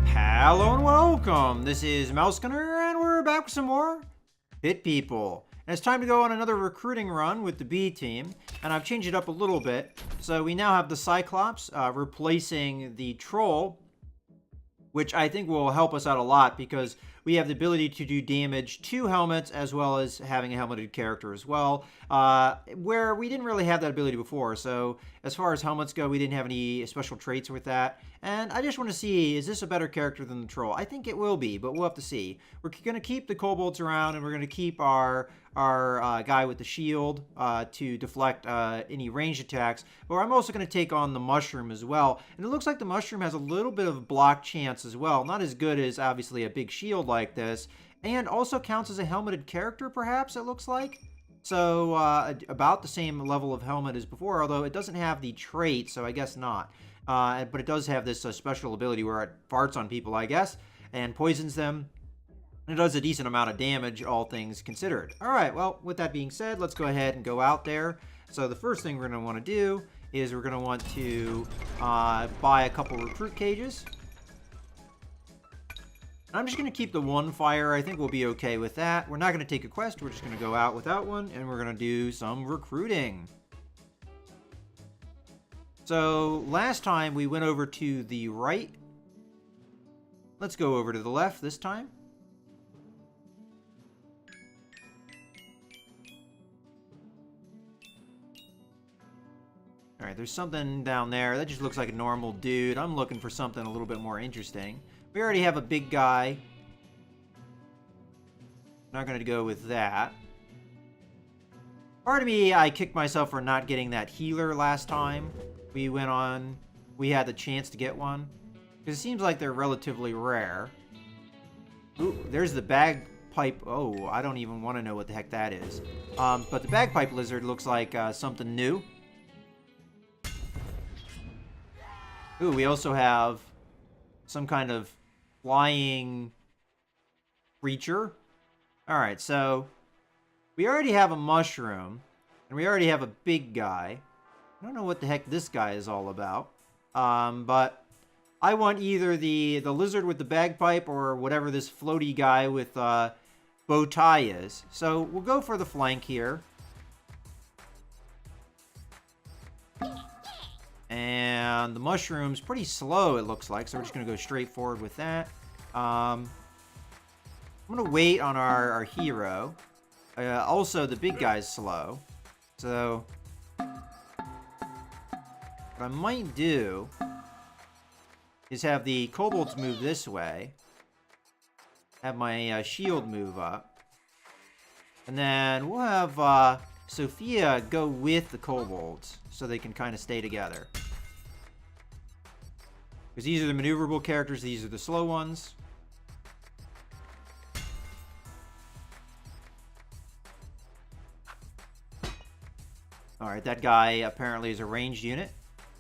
Hello and welcome. This is Mouse Gunner, and we're back with some more Hit People. And it's time to go on another recruiting run with the B team, and I've changed it up a little bit. So we now have the Cyclops replacing the Troll, which I think will help us out a lot because we have the ability to do damage to helmets as well as having a helmeted character as well, where we didn't really have that ability before. So as far as helmets go, we didn't have any special traits with that. And I just want to see, is this a better character than the Troll? I think it will be, but we'll have to see. We're going to keep the kobolds around, and we're going to keep our guy with the shield to deflect any ranged attacks. But I'm also going to take on the mushroom as well. And it looks like the mushroom has a little bit of block chance as well. Not as good as, obviously, a big shield like this. And also counts as a helmeted character, perhaps, it looks like. So, about the same level of helmet as before, although it doesn't have the trait, so I guess not. But it does have this special ability where it farts on people, I guess, and poisons them. And it does a decent amount of damage, all things considered. Alright, well, with that being said, let's go ahead and go out there. So the first thing we're going to want to do is we're going to want to buy a couple recruit cages. I'm just going to keep the one fire. I think we'll be okay with that. We're not going to take a quest. We're just going to go out without one, and we're going to do some recruiting. So last time we went over to the right. Let's go over to the left this time. Alright, there's something down there. That just looks like a normal dude. I'm looking for something a little bit more interesting. We already have a big guy. Not going to go with that. Part of me, I kicked myself for not getting that healer last time. We had the chance to get one. Because it seems like they're relatively rare. Ooh, there's the bagpipe. Oh, I don't even want to know what the heck that is. But the bagpipe lizard looks like something new. Ooh, we also have some kind of flying creature. Alright, so we already have a mushroom, and we already have a big guy. I don't know what the heck this guy is all about. But I want either the lizard with the bagpipe or whatever this floaty guy with bow tie is. So we'll go for the flank here. And the mushroom's pretty slow, it looks like, so we're just going to go straight forward with that. I'm going to wait on our hero. Also, the big guy's slow. So, what I might do is have the kobolds move this way. Have my shield move up. And then we'll have Sophia go with the kobolds so they can kind of stay together. Because these are the maneuverable characters, these are the slow ones. Alright, that guy apparently is a ranged unit.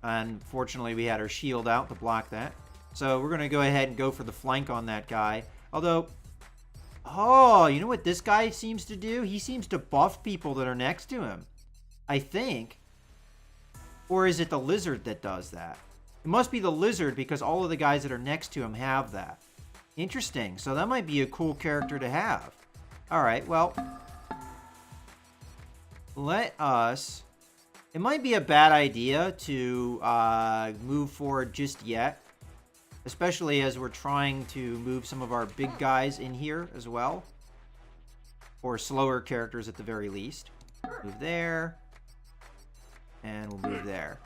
Unfortunately, we had our shield out to block that. So we're going to go ahead and go for the flank on that guy. Although, oh, you know what this guy seems to do? He seems to buff people that are next to him. I think. Or is it the lizard that does that? It must be the lizard because all of the guys that are next to him have that. Interesting. So that might be a cool character to have. Alright, well. Let us... It might be a bad idea to move forward just yet. Especially as we're trying to move some of our big guys in here as well. Or slower characters at the very least. Move there. And we'll move there.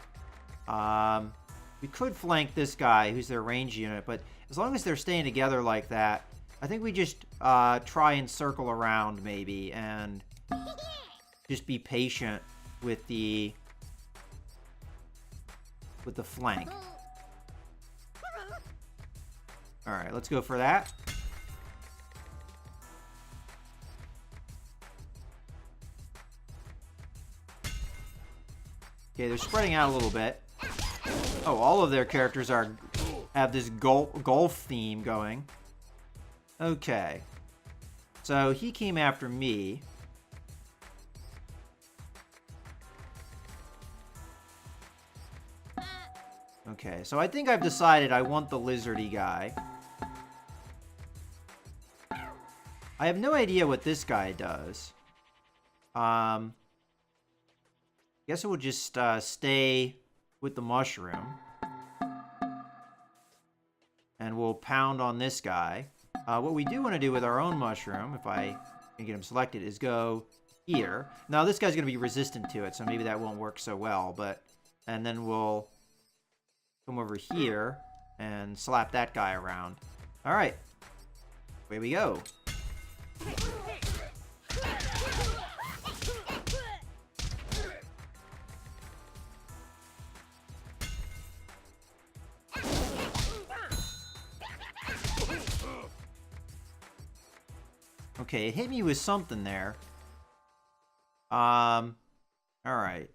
We could flank this guy, who's their range unit, but as long as they're staying together like that, I think we just try and circle around, maybe, and just be patient with the flank. Alright, let's go for that. Okay, they're spreading out a little bit. Oh, all of their characters have this golf theme going. Okay. So he came after me. Okay, so I think I've decided I want the lizardy guy. I have no idea what this guy does. Guess it will just stay with the mushroom. And we'll pound on this guy. What we do want to do with our own mushroom, if I can get him selected, is go here. Now, this guy's going to be resistant to it, so maybe that won't work so well. And then we'll come over here and slap that guy around. All right. Away we go. Okay, it hit me with something there. All right.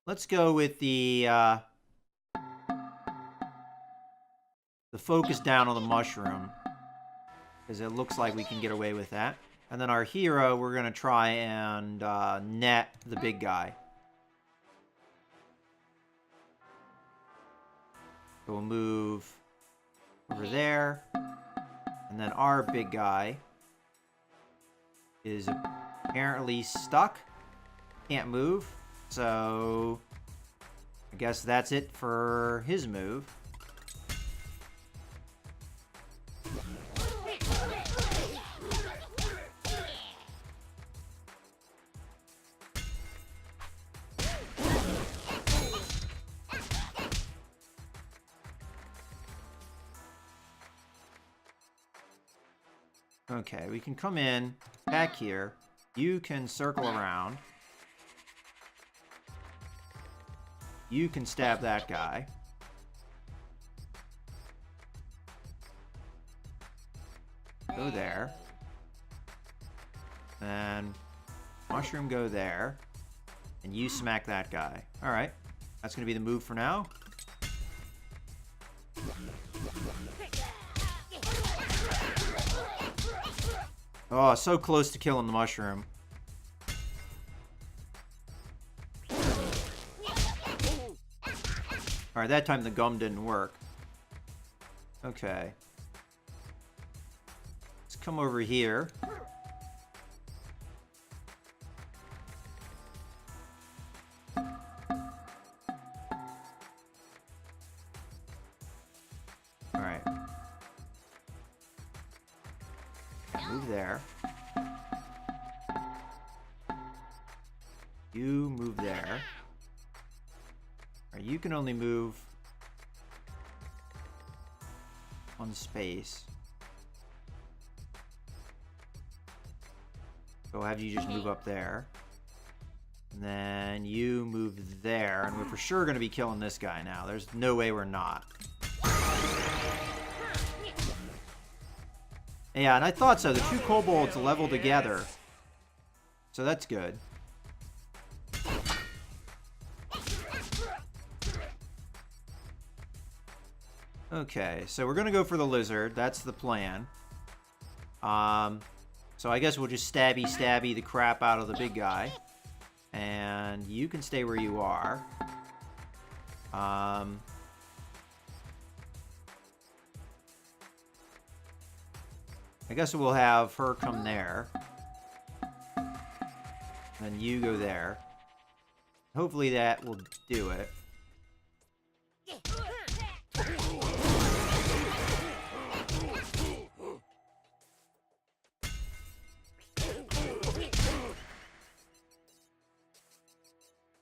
Let's go with the focus down on the mushroom, because it looks like we can get away with that. And then our hero, we're going to try and net the big guy. So we'll move over there. And then our big guy is apparently stuck. Can't move. So I guess that's it for his move. Okay, we can come in back here. You can circle around. You can stab that guy. Go there. And mushroom go there. And you smack that guy. Alright. That's going to be the move for now. Oh, so close to killing the mushroom. Alright, that time the gum didn't work. Okay. Let's come over here. Alright. Move there. You move there. Alright, you can only move on space. So I'll have you just move up there. And then you move there. And we're for sure going to be killing this guy now. There's no way we're not. Yeah, and I thought so. The two kobolds level together. So that's good. Okay, so we're going to go for the lizard. That's the plan. So I guess we'll just stabby the crap out of the big guy. And you can stay where you are. I guess we'll have her come there. And you go there. Hopefully that will do it.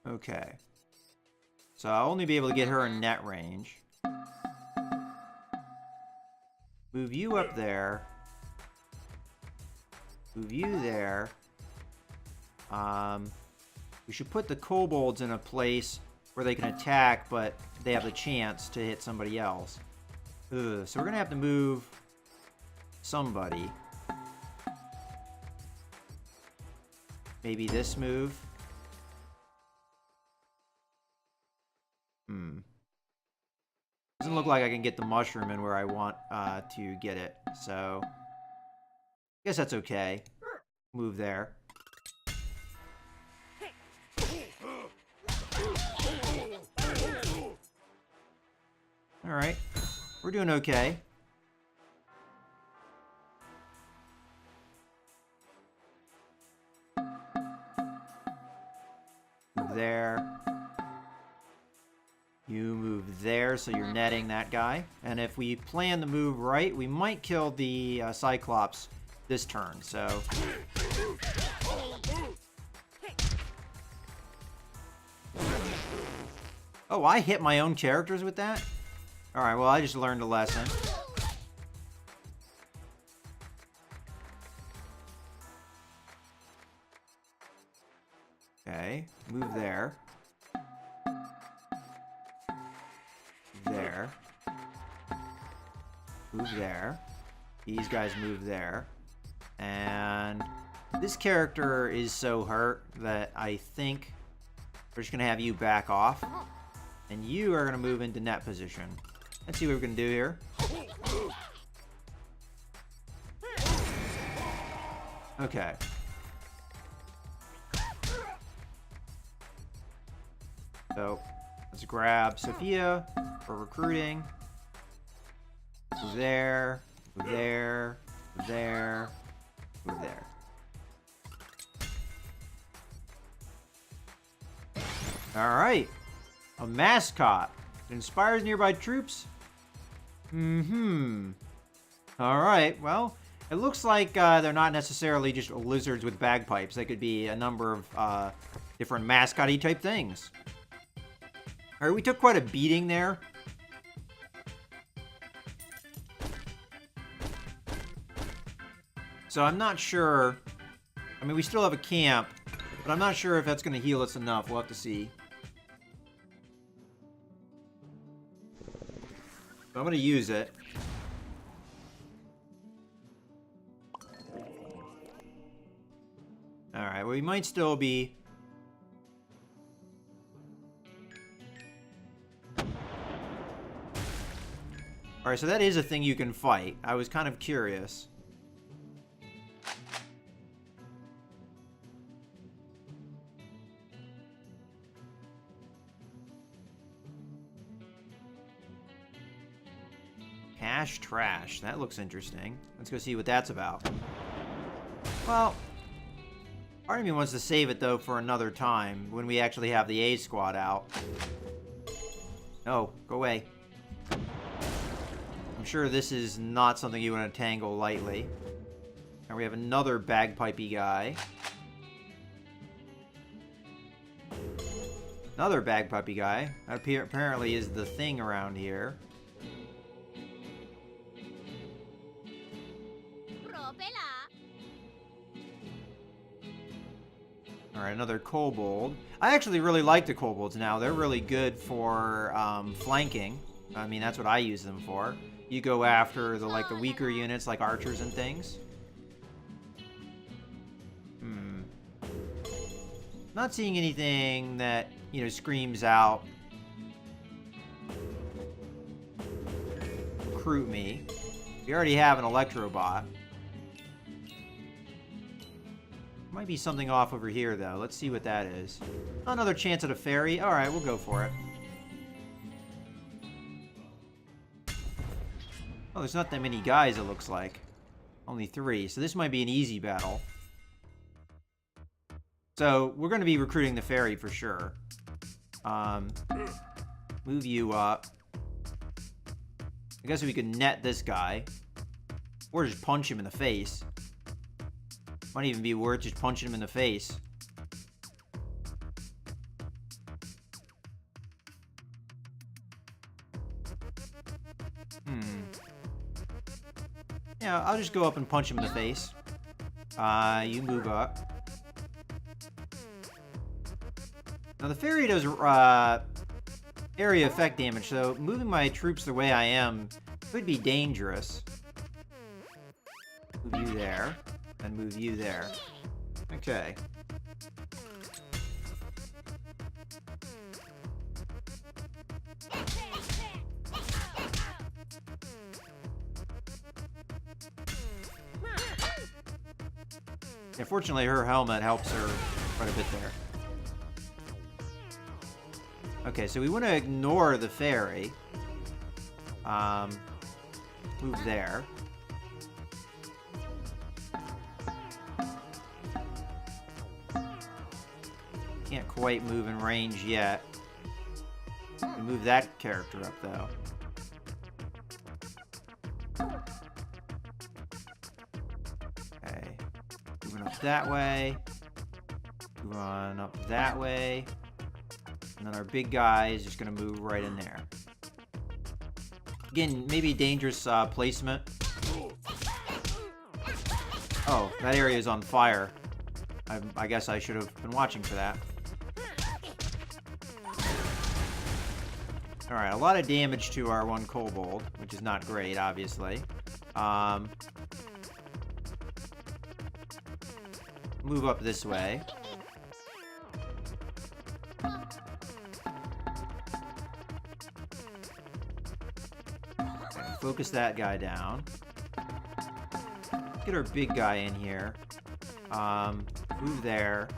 Okay. So I'll only be able to get her in net range. Move you up there. Move you there. We should put the kobolds in a place where they can attack, but they have the chance to hit somebody else. Ugh, so we're gonna have to move somebody. Maybe this move. Doesn't look like I can get the mushroom in where I want to get it, so I guess that's okay. Move there. Alright. We're doing okay. Move there. You move there, so you're netting that guy. And if we plan the move right, we might kill the Cyclops this turn, so... Oh, I hit my own characters with that? Alright, well, I just learned a lesson. Okay, move there. There. Move there. These guys move there. And this character is so hurt that I think we're just going to have you back off. And you are going to move into net position. Let's see what we can do here. Okay. So, let's grab Sophia for recruiting. Move there, move there, move there, move there. Alright. A mascot. It inspires nearby troops. Alright, well, it looks like they're not necessarily just lizards with bagpipes. They could be a number of different mascot-y type things. Alright, we took quite a beating there. So I'm not sure. I mean, we still have a camp, but I'm not sure if that's going to heal us enough. We'll have to see. So I'm going to use it. Alright, well, we might still be... Alright, so that is a thing you can fight. I was kind of curious. Cash trash. That looks interesting. Let's go see what that's about. Well, part of me wants to save it, though, for another time, when we actually have the A squad out. No, go away. I'm sure this is not something you want to tangle lightly. And we have another bagpipey guy. Another bagpipey guy. That apparently is the thing around here. Alright, another kobold. I actually really like the kobolds now. They're really good for flanking. I mean, that's what I use them for. You go after the the weaker units like archers and things. Not seeing anything that, you know, screams out recruit me. We already have an Electrobot. Might be something off over here, though. Let's see what that is. Another chance at a fairy. Alright, we'll go for it. Oh, there's not that many guys, it looks like. Only 3, so this might be an easy battle. So, we're going to be recruiting the fairy for sure. Move you up. I guess we could net this guy. Or just punch him in the face. Might even be worth just punching him in the face. Yeah, I'll just go up and punch him in the face. You move up. Now the fairy does area effect damage, so moving my troops the way I am could be dangerous. Move you there, and move you there. Okay. Yeah, fortunately, her helmet helps her quite a bit there. Okay, so we want to ignore the fairy. Move there. Can't quite move in range yet. Move that character up, though. Okay. Moving up that way. Move on up that way. And then our big guy is just going to move right in there. Again, maybe dangerous placement. Oh, that area is on fire. I guess I should have been watching for that. Alright, a lot of damage to our one kobold, which is not great, obviously. Move up this way. Okay, focus that guy down. Get our big guy in here. Move there.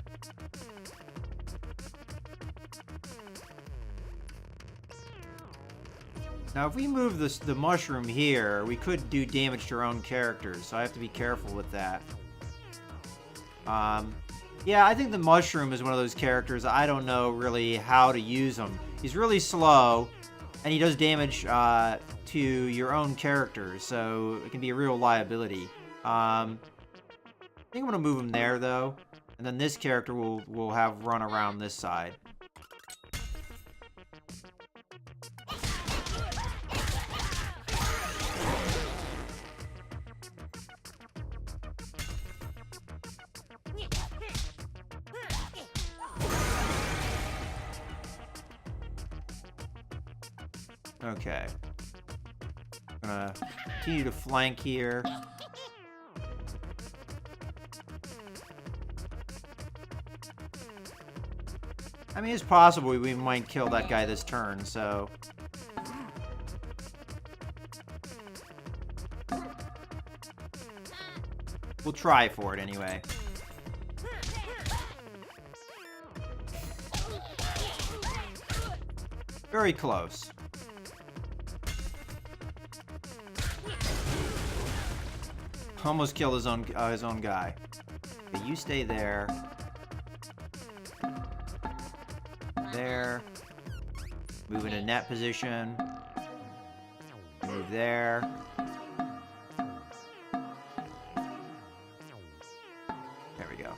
Now, if we move the mushroom here, we could do damage to our own characters, so I have to be careful with that. Yeah, I think the mushroom is one of those characters I don't know really how to use him. He's really slow, and he does damage to your own characters, so it can be a real liability. I think I'm going to move him there, though, and then this character will have run around this side. Okay. I'm gonna continue to flank here. I mean, it's possible we might kill that guy this turn, so... we'll try for it anyway. Very close. Almost killed his own guy. Okay, you stay there. There. Move into net position. Move there. There we go.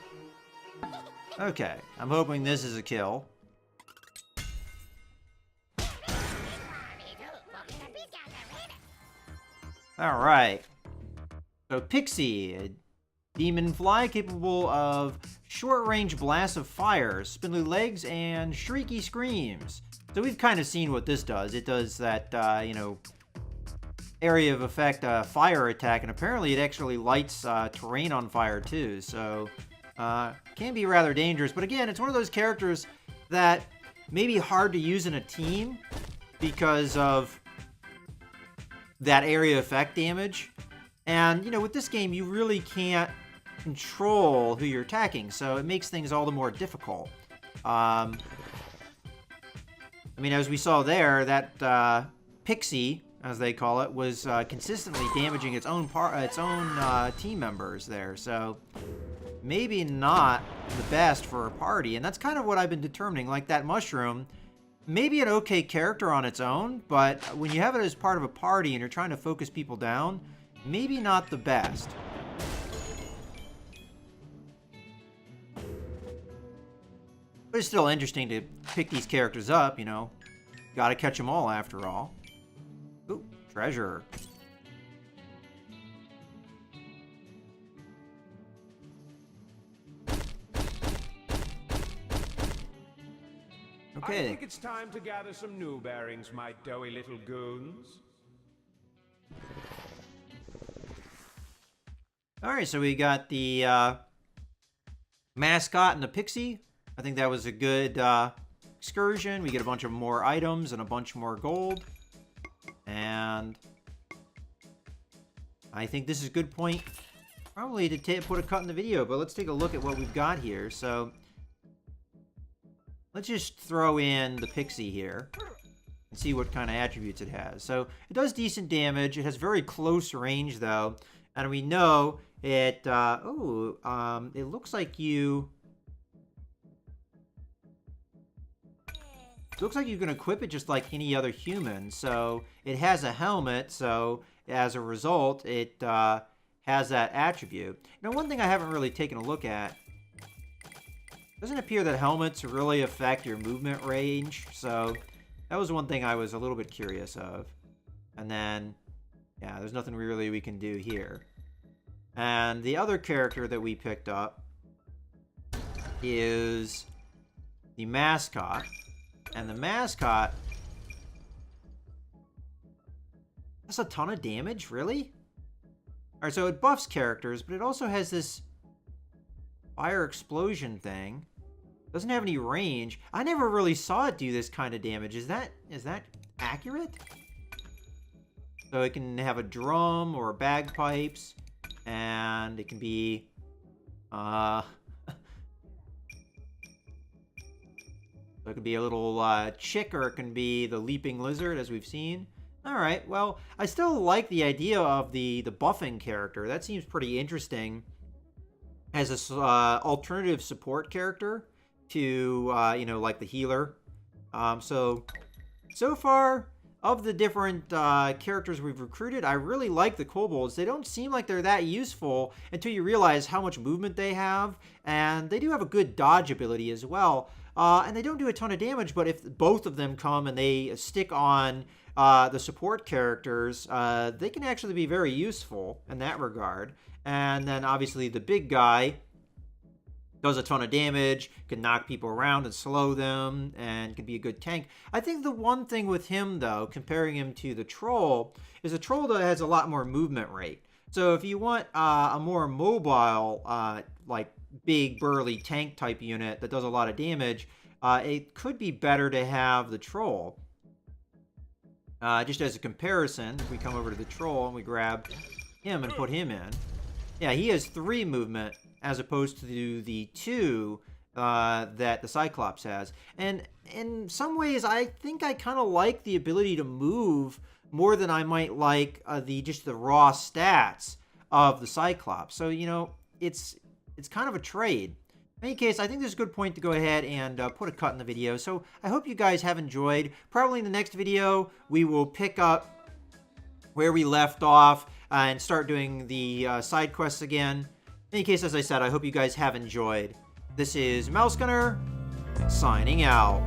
Okay, I'm hoping this is a kill. Alright. So Pixie, a demon fly capable of short-range blasts of fire, spindly legs, and shrieky screams. So we've kind of seen what this does. It does that, area of effect fire attack, and apparently it actually lights terrain on fire too. So can be rather dangerous. But again, it's one of those characters that may be hard to use in a team because of that area effect damage. And, with this game, you really can't control who you're attacking, so it makes things all the more difficult. I mean, as we saw there, that Pixie, as they call it, was consistently damaging its own team members there, so maybe not the best for a party, and that's kind of what I've been determining. Like that mushroom, maybe an okay character on its own, but when you have it as part of a party and you're trying to focus people down, maybe not the best. But it's still interesting to pick these characters up, Gotta catch them all, after all. Ooh, treasure. Okay. I think it's time to gather some new bearings, my doughy little goons. Alright, so we got the mascot and the pixie. I think that was a good excursion. We get a bunch of more items and a bunch more gold. And I think this is a good point probably to put a cut in the video, but let's take a look at what we've got here. So let's just throw in the pixie here. and see what kind of attributes it has. So it does decent damage. It has very close range, though. And we know it, it looks like you... It looks like you can equip it just like any other human. So it has a helmet, so as a result, it has that attribute. Now, one thing I haven't really taken a look at, doesn't appear that helmets really affect your movement range, so that was one thing I was a little bit curious of. And then, yeah, there's nothing really we can do here. And the other character that we picked up is the mascot. And the mascot has a ton of damage, really? Alright, so it buffs characters, but it also has this fire explosion thing. Doesn't have any range. I never really saw it do this kind of damage. Is that accurate? So it can have a drum or bagpipes, and it can be so it could be a little chick, or it can be the leaping lizard, as we've seen. Alright, well, I still like the idea of the buffing character. That seems pretty interesting as a alternative support character to, like the healer. So far, of the different characters we've recruited, I really like the kobolds. They don't seem like they're that useful until you realize how much movement they have, and they do have a good dodge ability as well. And they don't do a ton of damage, but if both of them come and they stick on the support characters, they can actually be very useful in that regard. And then obviously the big guy does a ton of damage, can knock people around and slow them, and can be a good tank. I think the one thing with him, though, comparing him to the troll, is the troll that has a lot more movement rate. So if you want a more mobile, like big burly tank type unit that does a lot of damage, it could be better to have the troll. Just as a comparison, if we come over to the troll and we grab him and put him in, yeah, he has 3 movement as opposed to the 2 that the Cyclops has. And in some ways, I think I kind of like the ability to move more than I might like just the raw stats of the Cyclops. So, it's kind of a trade. In any case, I think this is a good point to go ahead and put a cut in the video. So I hope you guys have enjoyed. Probably in the next video, we will pick up where we left off and start doing the side quests again. In any case, as I said, I hope you guys have enjoyed. This is Mouse Gunner, signing out.